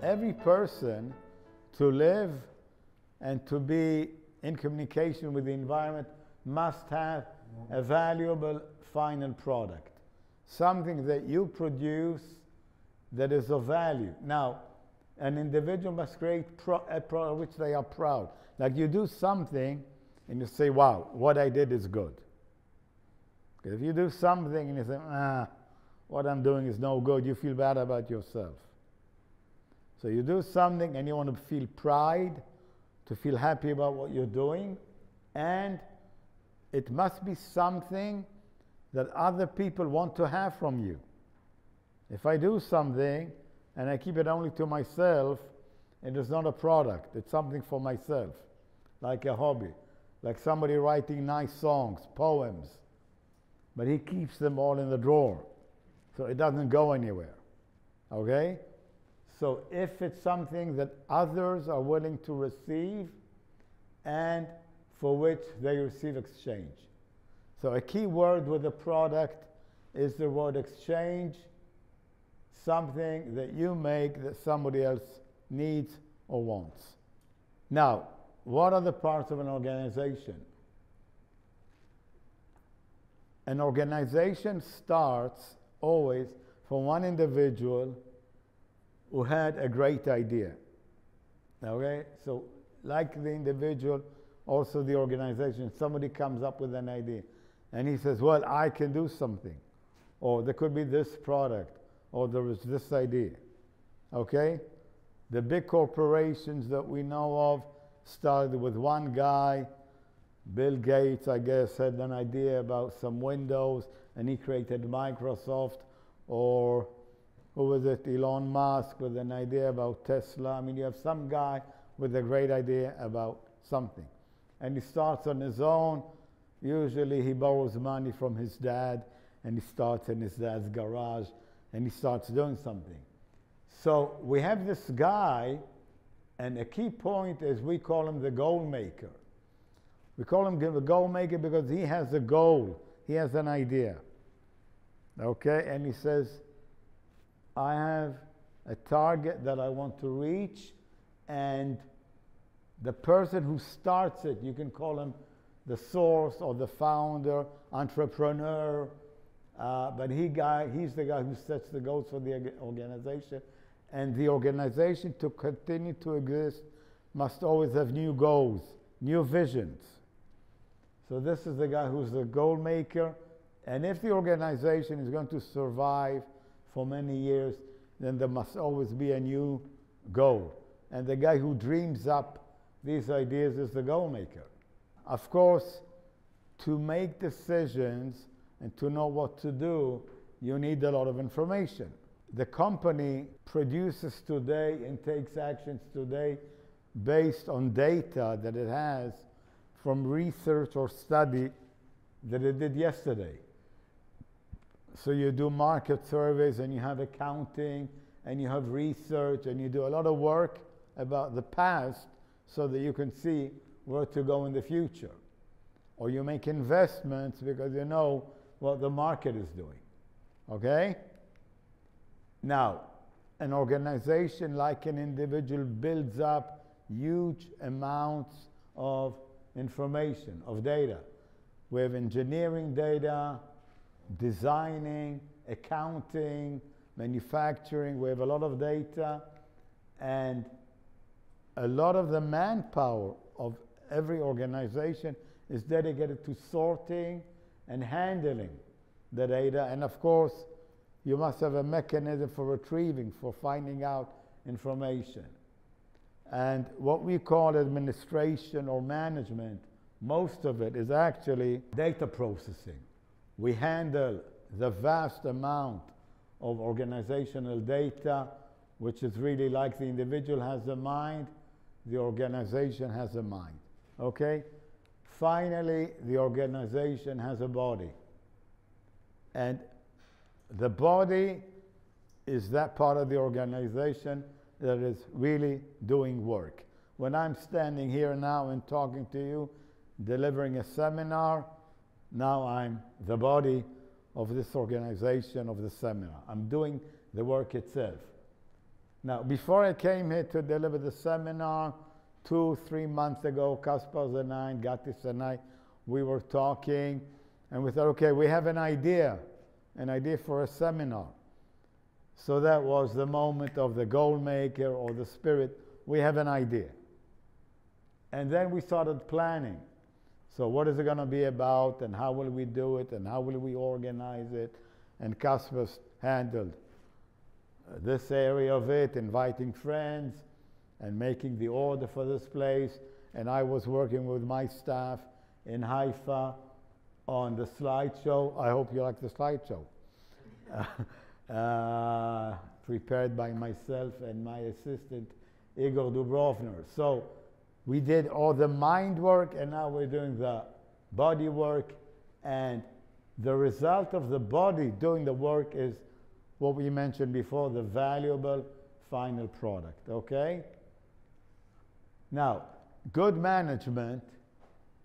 every person, to live and to be in communication with the environment, must have a valuable final product, something that you produce that is of value. Now, an individual must create a product of which they are proud. Like you do something and you say, wow, what I did is good. Because if you do something and you say, what I'm doing is no good, you feel bad about yourself. So you do something and you want to feel pride, to feel happy about what you're doing, and it must be something that other people want to have from you. If I do something and I keep it only to myself, it is not a product, it's something for myself, like a hobby, like somebody writing nice songs, poems, but he keeps them all in the drawer, so it doesn't go anywhere, okay? So if it's something that others are willing to receive and for which they receive exchange. So a key word with the product is the word exchange, something that you make that somebody else needs or wants. Now, what are the parts of an organization? An organization starts always from one individual who had a great idea. Okay? So, like the individual, also the organization, somebody comes up with an idea and he says, well, I can do something, or there could be this product, or there is this idea. Okay? The big corporations that we know of started with one guy. Bill Gates, I guess, had an idea about some windows and he created Microsoft, or who was it, Elon Musk, with an idea about Tesla. I mean, you have some guy with a great idea about something. And he starts on his own. Usually he borrows money from his dad and he starts in his dad's garage and he starts doing something. So we have this guy, and a key point is we call him the goal maker. We call him the goal maker because he has a goal. He has an idea. Okay? And he says, I have a target that I want to reach, and the person who starts it, you can call him the source or the founder, entrepreneur, but he's the guy who sets the goals for the organization. And the organization, to continue to exist, must always have new goals, new visions. So this is the guy who's the goal maker. And if the organization is going to survive for many years, then there must always be a new goal. And the guy who dreams up these ideas is the goal maker. Of course, to make decisions and to know what to do, you need a lot of information. The company produces today and takes actions today based on data that it has from research or study that it did yesterday. So you do market surveys and you have accounting and you have research and you do a lot of work about the past so that you can see where to go in the future. Or you make investments because you know what the market is doing. Okay? Now, an organization, like an individual, builds up huge amounts of information, of data. We have engineering data, designing, accounting, manufacturing. We have a lot of data, and a lot of the manpower of every organization is dedicated to sorting and handling the data. And of course, you must have a mechanism for retrieving, for finding out information. And what we call administration or management, most of it is actually data processing. We handle the vast amount of organizational data, which is really like the individual has a mind, the organization has a mind. Okay? Finally, the organization has a body. And the body is that part of the organization that is really doing work. When I'm standing here now and talking to you, delivering a seminar, now I'm the body of this organization, of the seminar. I'm doing the work itself. Now, before I came here to deliver the seminar, 2-3 months ago, Kaspar and I, Gatis and I, we were talking, and we thought, okay, we have an idea for a seminar. So that was the moment of the goal maker or the spirit. We have an idea. And then we started planning. So what is it going to be about, and how will we do it, and how will we organize it? And Kaspar handled this area of it, inviting friends and making the order for this place. And I was working with my staff in Haifa on the slideshow. I hope you like the slideshow. Prepared by myself and my assistant, Igor Dubrovner. So we did all the mind work, and now we're doing the body work. And the result of the body doing the work is what we mentioned before, the valuable final product, okay? Now, good management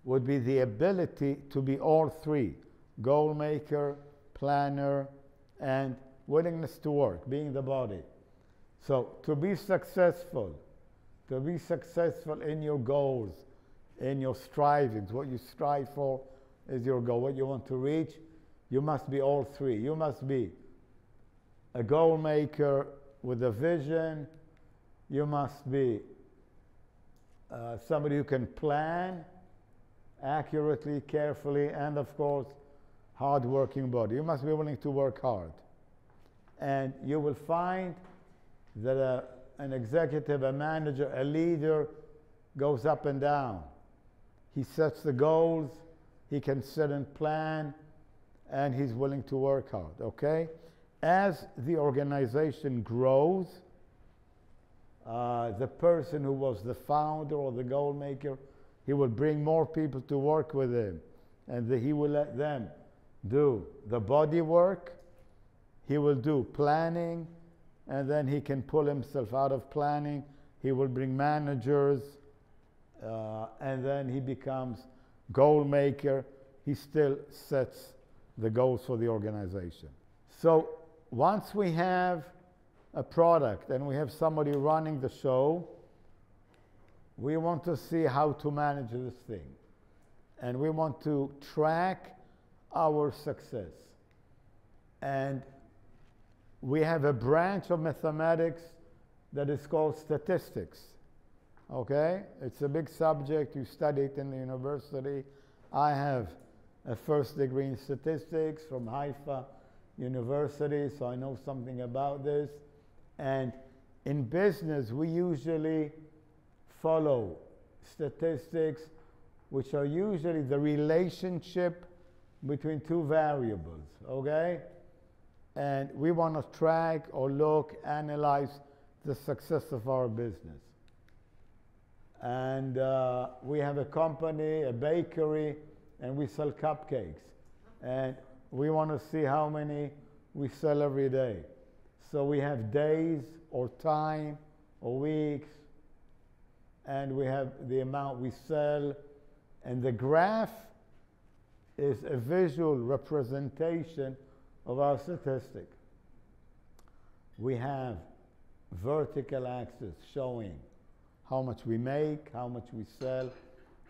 would be the ability to be all three: goal maker, planner, and willingness to work, being the body. So to be successful in your goals, in your strivings, what you strive for is your goal, what you want to reach, you must be all three. You must be a goal maker with a vision. You must be somebody who can plan accurately, carefully, and of course, hard-working body. You must be willing to work hard. And you will find that an executive, a manager, a leader goes up and down. He sets the goals, he can set and plan, and he's willing to work hard, okay? As the organization grows, the person who was the founder or the goal maker, he will bring more people to work with him, and he will let them do the body work. He will do planning, and then he can pull himself out of planning. He will bring managers, and then he becomes goal maker. He still sets the goals for the organization. So once we have a product and we have somebody running the show, we want to see how to manage this thing. And we want to track our success. And we have a branch of mathematics that is called statistics. Okay? It's a big subject. You study it in the university. I have a first degree in statistics from Haifa University, so I know something about this. And in business, we usually follow statistics, which are usually the relationship between two variables, okay? And we want to track or look, analyze the success of our business. And we have a company, a bakery, and we sell cupcakes. And we want to see how many we sell every day. So we have days or time or weeks, and we have the amount we sell. And the graph is a visual representation of our statistic. We have vertical axis showing how much we make, how much we sell,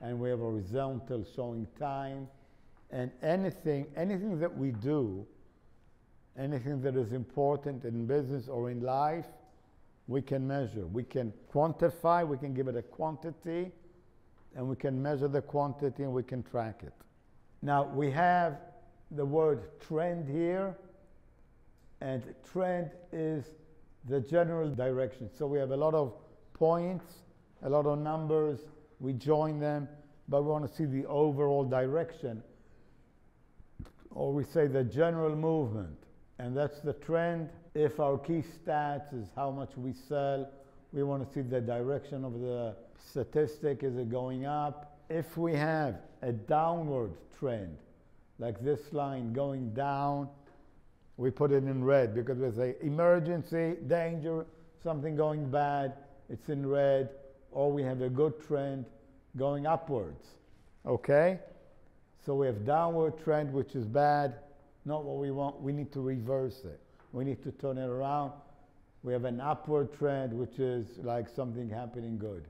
and we have a horizontal showing time. And anything that we do, anything that is important in business or in life, we can measure. We can quantify, we can give it a quantity, and we can measure the quantity and we can track it. Now we have the word trend here, and trend is the general direction. So we have a lot of points, a lot of numbers, we join them, but we want to see the overall direction, or we say the general movement, and that's the trend. If our key stats is how much we sell, we want to see the direction of the statistic. Is it going up? If we have a downward trend, like this line going down, we put it in red because we say emergency, danger, something going bad, it's in red. Or we have a good trend going upwards, okay? So we have downward trend, which is bad, not what we want. We need to reverse it. We need to turn it around. We have an upward trend, which is like something happening good.